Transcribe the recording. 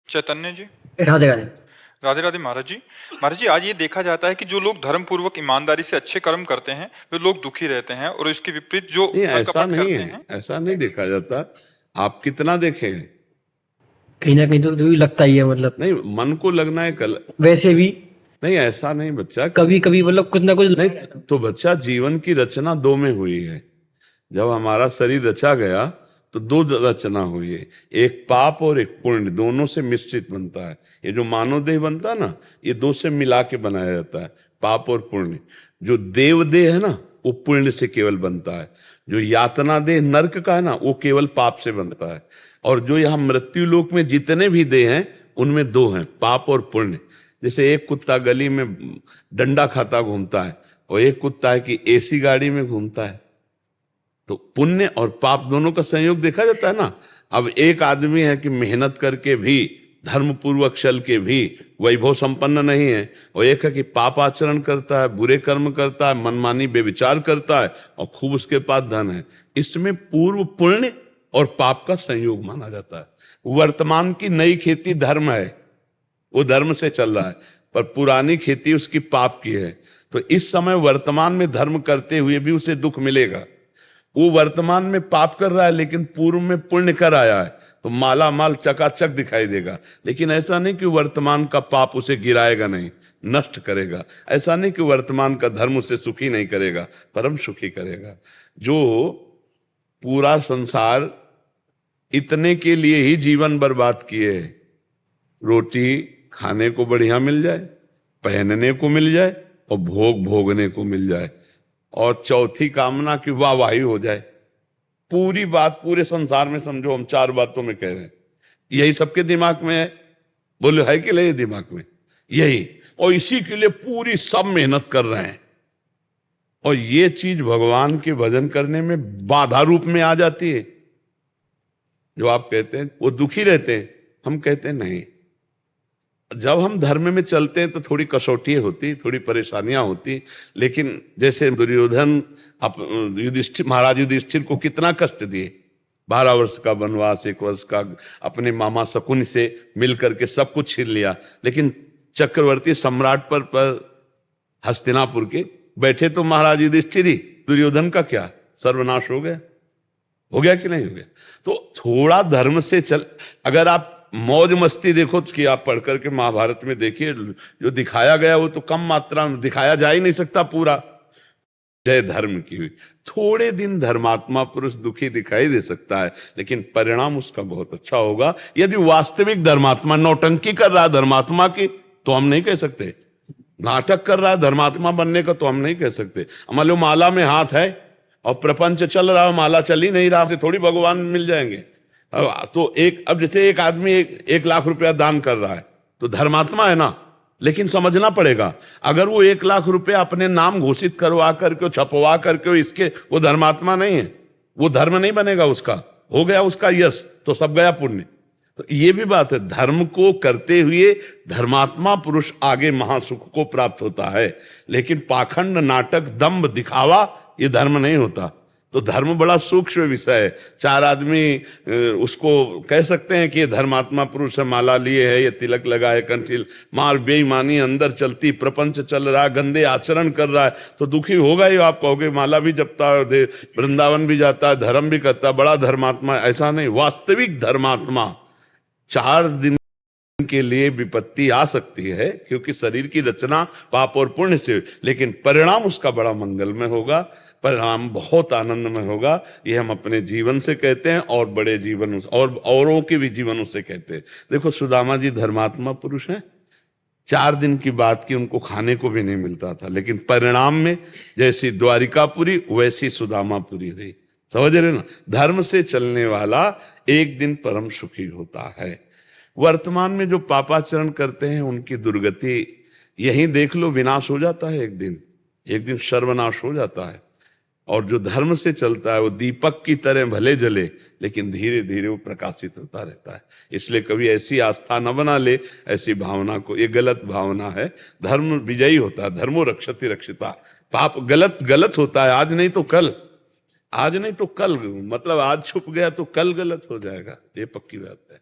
चैतन्य जी। राधे राधे। राधे राधे महाराज जी। महाराज जी, आज ये देखा जाता है कि जो लोग धर्म पूर्वक ईमानदारी से अच्छे कर्म करते हैं वे लोग दुखी रहते हैं, और इसके विपरीत जो नहीं, छल ऐसा कपट नहीं करते है, हैं। ऐसा नहीं देखा जाता। आप कितना देखें, कहीं ना कहीं तो लगता ही है, मतलब नहीं मन को लगना है कल। वैसे भी नहीं, ऐसा नहीं बच्चा, कभी कभी मतलब कुछ ना कुछ नहीं तो बच्चा, जीवन की रचना दो में हुई है। जब हमारा शरीर रचा गया तो दो रचना हुई है, एक पाप और एक पुण्य, दोनों से मिश्रित बनता है। ये जो मानव देह बनता है ना, ये दो से मिला के बनाया जाता है, पाप और पुण्य। जो देव देह है ना, वो पुण्य से केवल बनता है। जो यातना देह नरक का है ना, वो केवल पाप से बनता है। और जो यहाँ मृत्यु लोक में जितने भी देह हैं, उनमें दो हैं, पाप और पुण्य। जैसे एक कुत्ता गली में डंडा खाता घूमता है, और एक कुत्ता है कि एसी गाड़ी में घूमता है। तो पुण्य और पाप दोनों का संयोग देखा जाता है ना। अब एक आदमी है कि मेहनत करके भी, धर्म पूर्वक चल के भी वैभव संपन्न नहीं है, और एक है कि पाप आचरण करता है, बुरे कर्म करता है, मनमानी बेविचार करता है, और खूब उसके पास धन है। इसमें पूर्व पुण्य और पाप का संयोग माना जाता है। वर्तमान की नई खेती धर्म है, वो धर्म से चल रहा है, पर पुरानी खेती उसकी पाप की है। तो इस समय वर्तमान में धर्म करते हुए भी उसे दुख मिलेगा। वो वर्तमान में पाप कर रहा है, लेकिन पूर्व में पुण्य कर आया है, तो माला माल चकाचक दिखाई देगा। लेकिन ऐसा नहीं कि वर्तमान का पाप उसे गिराएगा नहीं, नष्ट करेगा। ऐसा नहीं कि वर्तमान का धर्म उसे सुखी नहीं करेगा, परम सुखी करेगा। जो पूरा संसार इतने के लिए ही जीवन बर्बाद किए, रोटी खाने को बढ़िया मिल जाए, पहनने को मिल जाए, और भोग भोगने को मिल जाए, और चौथी कामना की वाहवाही हो जाए। पूरी बात पूरे संसार में समझो, हम चार बातों में कह रहे हैं, यही सबके दिमाग में है। बोलो है कि नहीं दिमाग में यही, और इसी के लिए पूरी सब मेहनत कर रहे हैं। और ये चीज भगवान के भजन करने में बाधा रूप में आ जाती है। जो आप कहते हैं वो दुखी रहते हैं, हम कहते हैं नहीं। जब हम धर्म में चलते हैं तो थोड़ी कसौटी होती, थोड़ी परेशानियां होती। लेकिन जैसे दुर्योधन महाराज युधिष्ठिर को कितना कष्ट दिए, 12 वर्ष का वनवास, 1 वर्ष का अपने मामा शकुनि से मिल करके सब कुछ छीन लिया। लेकिन चक्रवर्ती सम्राट पर हस्तिनापुर के बैठे तो महाराज युधिष्ठिर ही, दुर्योधन का क्या सर्वनाश हो गया कि नहीं हो गया। तो थोड़ा धर्म से चल, अगर आप मौज मस्ती देखो कि आप पढ़ करके महाभारत में देखिए, जो दिखाया गया वो तो कम मात्रा में दिखाया जा ही नहीं सकता पूरा। जय धर्म की हुई, थोड़े दिन धर्मात्मा पुरुष दुखी दिखाई दे सकता है, लेकिन परिणाम उसका बहुत अच्छा होगा। यदि वास्तविक धर्मात्मा नौटंकी कर रहा है धर्मात्मा की, तो हम नहीं कह सकते। नाटक कर रहा है धर्मात्मा बनने का, तो हम नहीं कह सकते। मान लो माला में हाथ है और प्रपंच चल रहा है, माला चल ही नहीं रहा, से थोड़ी भगवान मिल जाएंगे। तो अब जैसे एक आदमी 1 लाख रुपया दान कर रहा है, तो धर्मात्मा है ना। लेकिन समझना पड़ेगा, अगर वो 1 लाख रुपया अपने नाम घोषित करवा करके, छपवा करके, इसके वो धर्मात्मा नहीं है, वो धर्म नहीं बनेगा उसका। हो गया उसका यश, तो सब गया पुण्य। तो ये भी बात है, धर्म को करते हुए धर्मात्मा पुरुष आगे महासुख को प्राप्त होता है। लेकिन पाखंड, नाटक, दंभ, दिखावा, ये धर्म नहीं होता। तो धर्म बड़ा सूक्ष्म विषय है। 4 आदमी उसको कह सकते हैं कि ये धर्मात्मा पुरुष है, माला लिए है, ये तिलक लगा है, कंठील, मार बेईमानी अंदर चलती, प्रपंच चल रहा है, गंदे आचरण कर रहा है, तो दुखी होगा ही। आप कहोगे माला भी जपता है, वृंदावन भी जाता है, धर्म भी करता है, बड़ा धर्मात्मा। ऐसा नहीं, वास्तविक धर्मात्मा 4 दिन के लिए विपत्ति आ सकती है, क्योंकि शरीर की रचना पाप और पुण्य से, लेकिन परिणाम उसका बड़ा मंगलमय होगा, परिणाम बहुत आनंदमय होगा। ये हम अपने जीवन से कहते हैं, और बड़े जीवन और औरों के भी जीवनों से कहते हैं। देखो सुदामा जी धर्मात्मा पुरुष हैं, 4 दिन की बात की, उनको खाने को भी नहीं मिलता था, लेकिन परिणाम में जैसी द्वारिकापुरी वैसी सुदामापुरी हुई। समझ रहे ना, धर्म से चलने वाला एक दिन परम सुखी होता है। वर्तमान में जो पापाचरण करते हैं उनकी दुर्गति यहीं देख लो, विनाश हो जाता है एक दिन सर्वनाश हो जाता है। और जो धर्म से चलता है वो दीपक की तरह भले जले, लेकिन धीरे धीरे वो प्रकाशित होता रहता है। इसलिए कभी ऐसी आस्था न बना ले, ऐसी भावना को, ये गलत भावना है। धर्म विजयी होता है, धर्मो रक्षति रक्षिता। पाप गलत होता है, आज नहीं तो कल, मतलब आज छुप गया तो कल गलत हो जाएगा, ये पक्की बात है।